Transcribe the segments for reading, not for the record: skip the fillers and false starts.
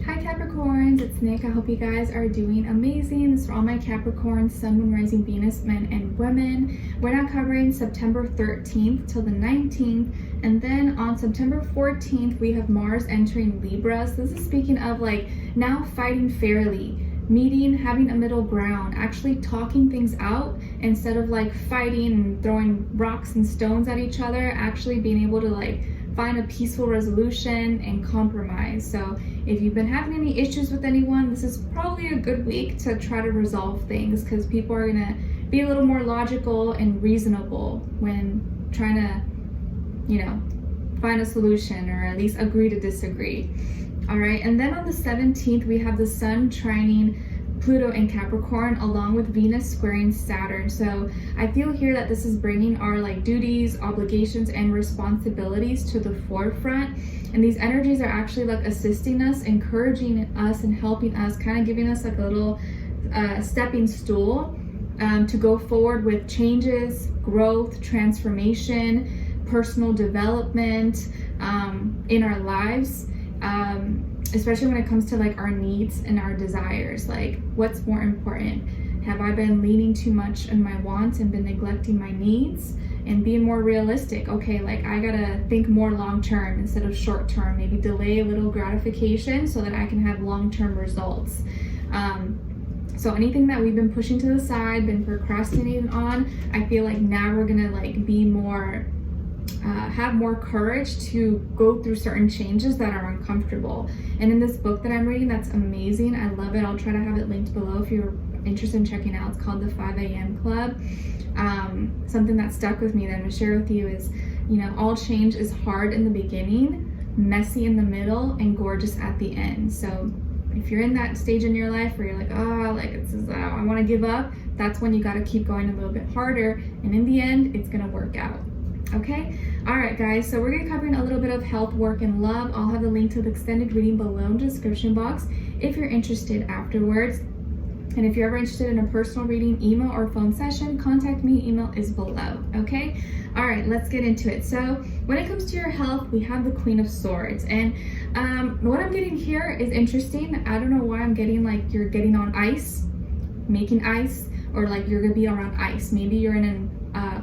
Hi Capricorns, it's Nick. I hope you guys are doing amazing. This is for all my Capricorn, Sun, Moon, Rising, Venus, men and women. We're now covering September 13th till the 19th. And then on September 14th, we have Mars entering Libra. So this is speaking of like now fighting fairly, meeting, having a middle ground, actually talking things out instead of like fighting and throwing rocks and stones at each other, actually being able to like find a peaceful resolution and compromise. So if you've been having any issues with anyone, this is probably a good week to try to resolve things, because people are gonna be a little more logical and reasonable when trying to, find a solution, or at least agree to disagree. All right, and then on the 17th, we have the Sun trining Pluto in Capricorn, along with Venus squaring Saturn. So I feel here that this is bringing our like duties, obligations, and responsibilities to the forefront. And these energies are actually like assisting us, encouraging us, and helping us, kind of giving us like a little stepping stool to go forward with changes, growth, transformation, personal development in our lives. Especially when it comes to like our needs and our desires, like what's more important? Have I been leaning too much on my wants and been neglecting my needs? And being more realistic, okay, like I gotta think more long-term instead of short-term, maybe delay a little gratification so that I can have long-term results. So anything that we've been pushing to the side, been procrastinating on, I feel like now we're gonna like be more have more courage to go through certain changes that are uncomfortable. And in this book that I'm reading, that's amazing, I love it, I'll try to have it linked below if you're interested in checking out. It's called the 5 a.m. Club. Something that stuck with me that I'm going to share with you is, all change is hard in the beginning, messy in the middle, and gorgeous at the end. So if you're in that stage in your life where you're like, I want to give up, that's when you got to keep going a little bit harder, and in the end, it's going to work out. Okay, all right guys, so we're going to be covering a little bit of health, work, and love. I'll have the link to the extended reading below in the description box if you're interested afterwards. And if you're ever interested in a personal reading, email or phone session, contact me. Email is below. Okay, all right, let's get into it. So when it comes to your health, we have the Queen of Swords, and what I'm getting here is interesting. I don't know why I'm getting like you're getting on ice, making ice, or like you're gonna be around ice. Maybe you're in a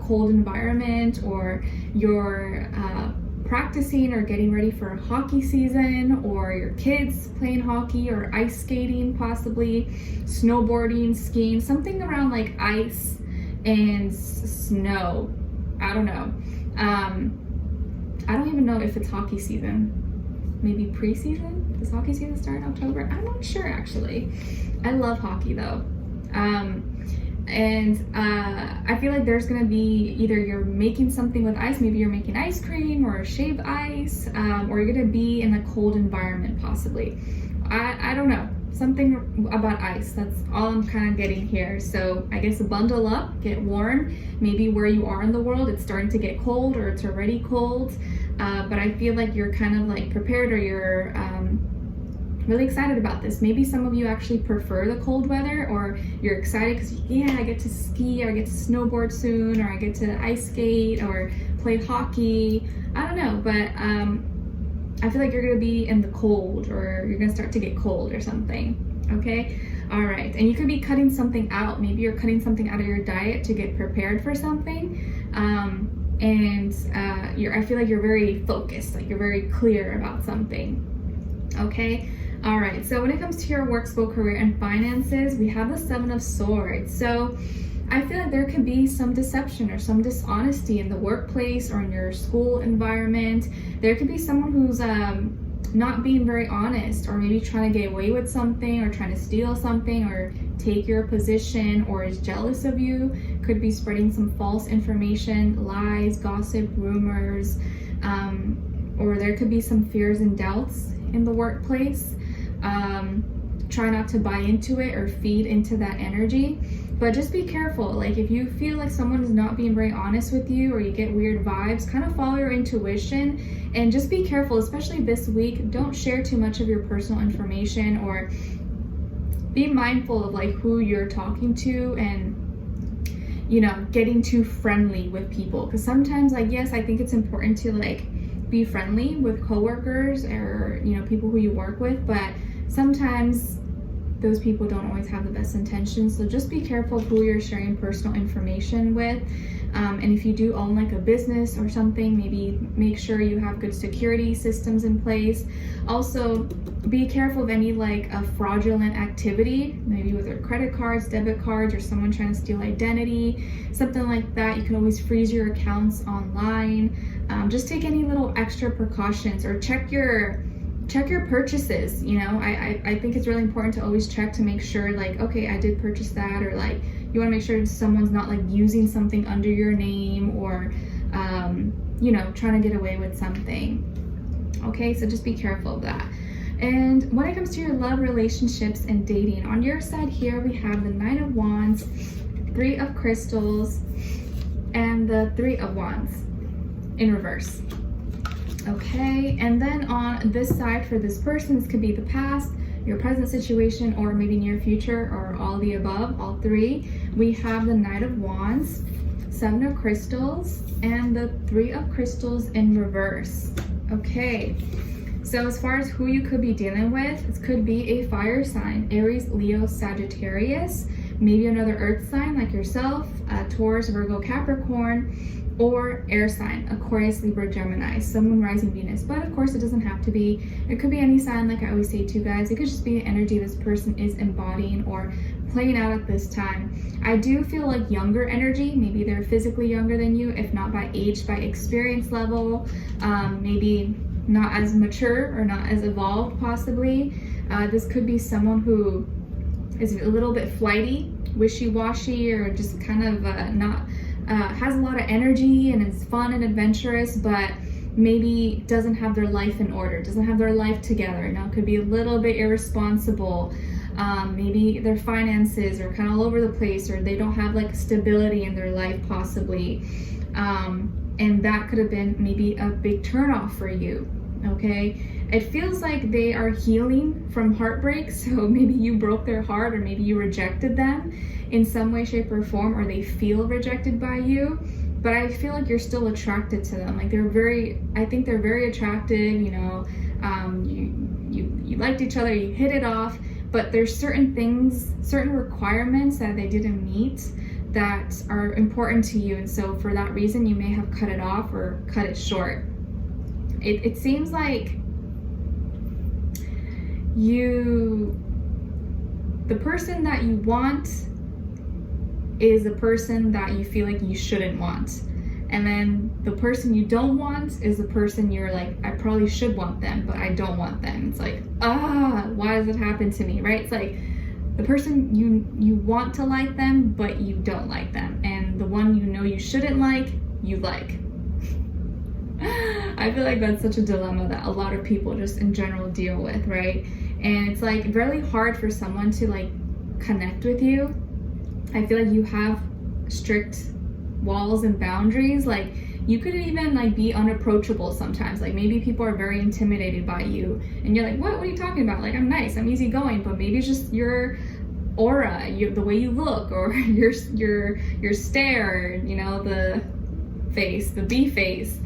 cold environment, or you're practicing or getting ready for a hockey season, or your kids playing hockey or ice skating, possibly snowboarding, skiing, something around like ice and snow. I don't know. I don't even know if it's hockey season. Maybe preseason? Does hockey season start in October? I'm not sure actually. I love hockey though. I feel like there's gonna be either you're making something with ice, maybe you're making ice cream or shaved ice, or you're gonna be in a cold environment possibly. I don't know, something about ice. That's all I'm kind of getting here. So I guess bundle up, get warm. Maybe where you are in the world, it's starting to get cold or it's already cold, but I feel like you're kind of like prepared, or you're really excited about this. Maybe some of you actually prefer the cold weather, or you're excited because I get to ski, or I get to snowboard soon, or I get to ice skate or play hockey. I don't know, but I feel like you're gonna be in the cold, or you're gonna start to get cold or something. Okay, all right, and you could be cutting something out. Maybe you're cutting something out of your diet to get prepared for something, I feel like you're very focused, like you're very clear about something. Okay. All right, so when it comes to your work, school, career, and finances, we have the 7 of Swords. So I feel like there could be some deception or some dishonesty in the workplace or in your school environment. There could be someone who's not being very honest, or maybe trying to get away with something, or trying to steal something, or take your position, or is jealous of you. Could be spreading some false information, lies, gossip, rumors, or there could be some fears and doubts in the workplace. Try not to buy into it or feed into that energy, but just be careful. Like if you feel like someone is not being very honest with you, or you get weird vibes, kind of follow your intuition, and just be careful, especially this week. Don't share too much of your personal information, or be mindful of like who you're talking to, and getting too friendly with people, because sometimes, like, yes, I think it's important to like be friendly with coworkers, or people who you work with, but sometimes those people don't always have the best intentions. So just be careful who you're sharing personal information with. And if you do own like a business or something, maybe make sure you have good security systems in place. Also, be careful of any like a fraudulent activity, maybe with your credit cards, debit cards, or someone trying to steal identity, something like that. You can always freeze your accounts online. Just take any little extra precautions, or check your purchases. You know, I think it's really important to always check to make sure like, okay, I did purchase that, or like you want to make sure someone's not like using something under your name, or you know, trying to get away with something. Okay, so just be careful of that. And when it comes to your love, relationships, and dating, on your side here we have the Knight of Wands, Three of Crystals, and the Three of Wands in reverse. Okay, and then on this side for this person, this could be the past, your present situation, or maybe near future, or all the above, all three. We have the Knight of Wands, Seven of Crystals, and the Three of Crystals in reverse. Okay, so as far as who you could be dealing with, this could be a fire sign, Aries, Leo, Sagittarius, maybe another earth sign like yourself, Taurus, Virgo, Capricorn, or air sign, Aquarius, Libra, Gemini, Sun, Moon, Rising, Venus. But of course it doesn't have to be. It could be any sign, like I always say to you guys. It could just be the energy this person is embodying or playing out at this time. I do feel like younger energy. Maybe they're physically younger than you, if not by age, by experience level, maybe not as mature or not as evolved possibly. This could be someone who is a little bit flighty, wishy-washy, or just kind of has a lot of energy and is fun and adventurous, but maybe doesn't have their life in order, doesn't have their life together. Now, it could be a little bit irresponsible. Maybe their finances are kind of all over the place, or they don't have like stability in their life possibly. And that could have been maybe a big turnoff for you. Okay, it feels like they are healing from heartbreak. So maybe you broke their heart, or maybe you rejected them in some way, shape, or form, or they feel rejected by you. But I feel like you're still attracted to them. Like I think they're very attractive. You know, you liked each other, you hit it off. But there's certain things, certain requirements that they didn't meet that are important to you, and so for that reason you may have cut it off or cut it short. It seems like the person that you want is a person that you feel like you shouldn't want, and then the person you don't want is the person you're like, I probably should want them, but I don't want them. It's like, why does it happen to me, right? It's like the person you want to like them, but you don't like them, and the one you know you shouldn't like, you like. I feel like that's such a dilemma that a lot of people just in general deal with, right? And it's like really hard for someone to like connect with you. I feel like you have strict walls and boundaries. Like you could even like be unapproachable sometimes. Like maybe people are very intimidated by you, and you're like, what are you talking about? Like, I'm nice, I'm easygoing, but maybe it's just your aura, the way you look, or your stare, you know, the face, the bee face.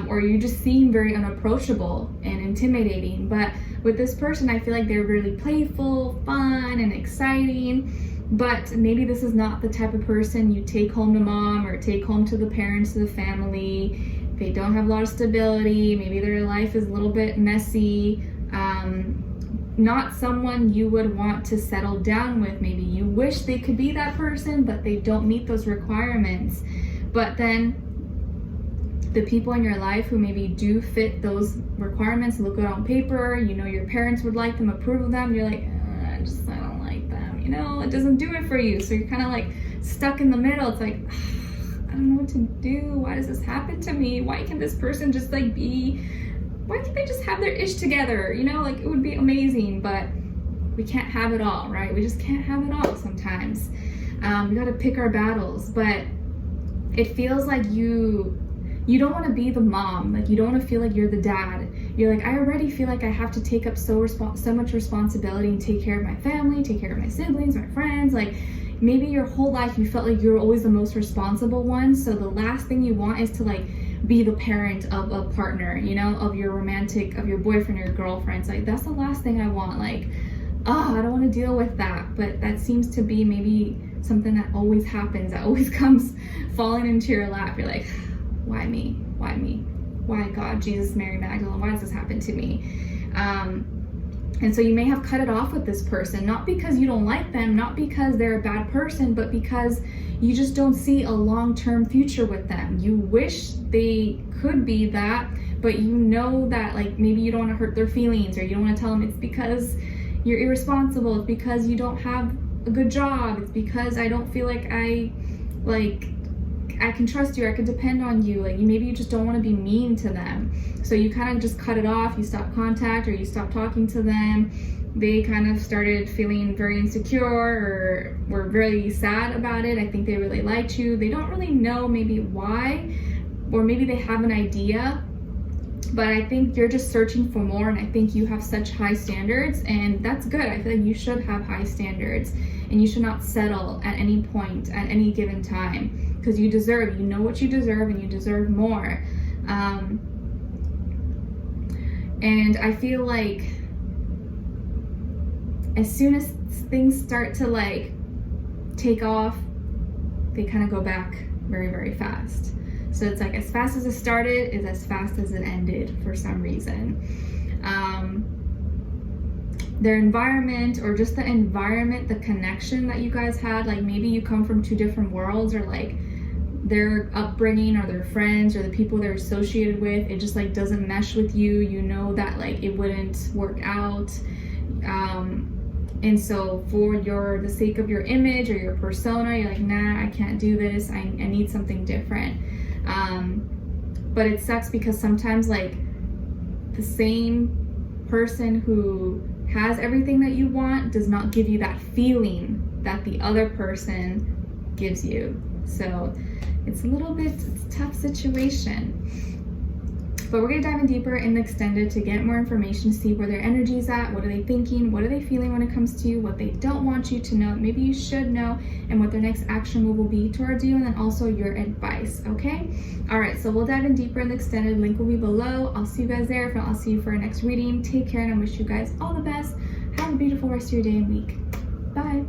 Or you just seem very unapproachable and intimidating. But with this person, I feel like they're really playful, fun, and exciting. But maybe this is not the type of person you take home to mom, or take home to the parents, to the family. They don't have a lot of stability. Maybe their life is a little bit messy. Not someone you would want to settle down with. Maybe you wish they could be that person, but they don't meet those requirements. But then the people in your life who maybe do fit those requirements, look good on paper, you know, your parents would like them, approve of them, you're like, I don't like them, you know, it doesn't do it for you. So you're kind of like stuck in the middle. It's like, I don't know what to do. Why does this happen to me? Why can't this person just like why can't they just have their ish together? You know, like it would be amazing, but we can't have it all, right? We just can't have it all sometimes. We got to pick our battles, but it feels like you don't want to be the mom. Like you don't want to feel like you're the dad. You're like, I already feel like I have to take up so much responsibility and take care of my family, take care of my siblings, my friends. Like maybe your whole life you felt like you're always the most responsible one. So the last thing you want is to like be the parent of a partner, you know, of your boyfriend or your girlfriend. It's like, that's the last thing I want. Like, I don't want to deal with that. But that seems to be maybe something that always happens, that always comes falling into your lap. You're like, why me? Why me? Why, God, Jesus, Mary, Magdalene, why does this happen to me? And so you may have cut it off with this person, not because you don't like them, not because they're a bad person, but because you just don't see a long-term future with them. You wish they could be that, but you know that, like, maybe you don't want to hurt their feelings, or you don't want to tell them it's because you're irresponsible, it's because you don't have a good job, it's because I don't feel like I can trust you, I can depend on you. Like, maybe you just don't want to be mean to them. So you kind of just cut it off, you stop contact, or you stop talking to them. They kind of started feeling very insecure or were really sad about it. I think they really liked you. They don't really know maybe why, or maybe they have an idea, but I think you're just searching for more, and I think you have such high standards, and that's good. I feel like you should have high standards, and you should not settle at any point, at any given time, because you know what you deserve, and you deserve more. And I feel like as soon as things start to like take off, they kind of go back very, very fast. So it's like, as fast as it started is as fast as it ended for some reason. Their environment, or just the environment, the connection that you guys had, like maybe you come from two different worlds, or like their upbringing or their friends or the people they're associated with, it just like doesn't mesh with you. You know that like it wouldn't work out. And so for the sake of your image or your persona, you're like, nah, I can't do this. I need something different. But it sucks because sometimes like the same person who has everything that you want does not give you that feeling that the other person gives you. So it's a tough situation. But we're gonna dive in deeper in the extended to get more information, see where their energy's at, what are they thinking, what are they feeling when it comes to you, what they don't want you to know, maybe you should know, and what their next action move will be towards you, and then also your advice, okay? All right, so we'll dive in deeper in the extended. Link will be below. I'll see you guys there. If not, I'll see you for our next reading. Take care, and I wish you guys all the best. Have a beautiful rest of your day and week. Bye.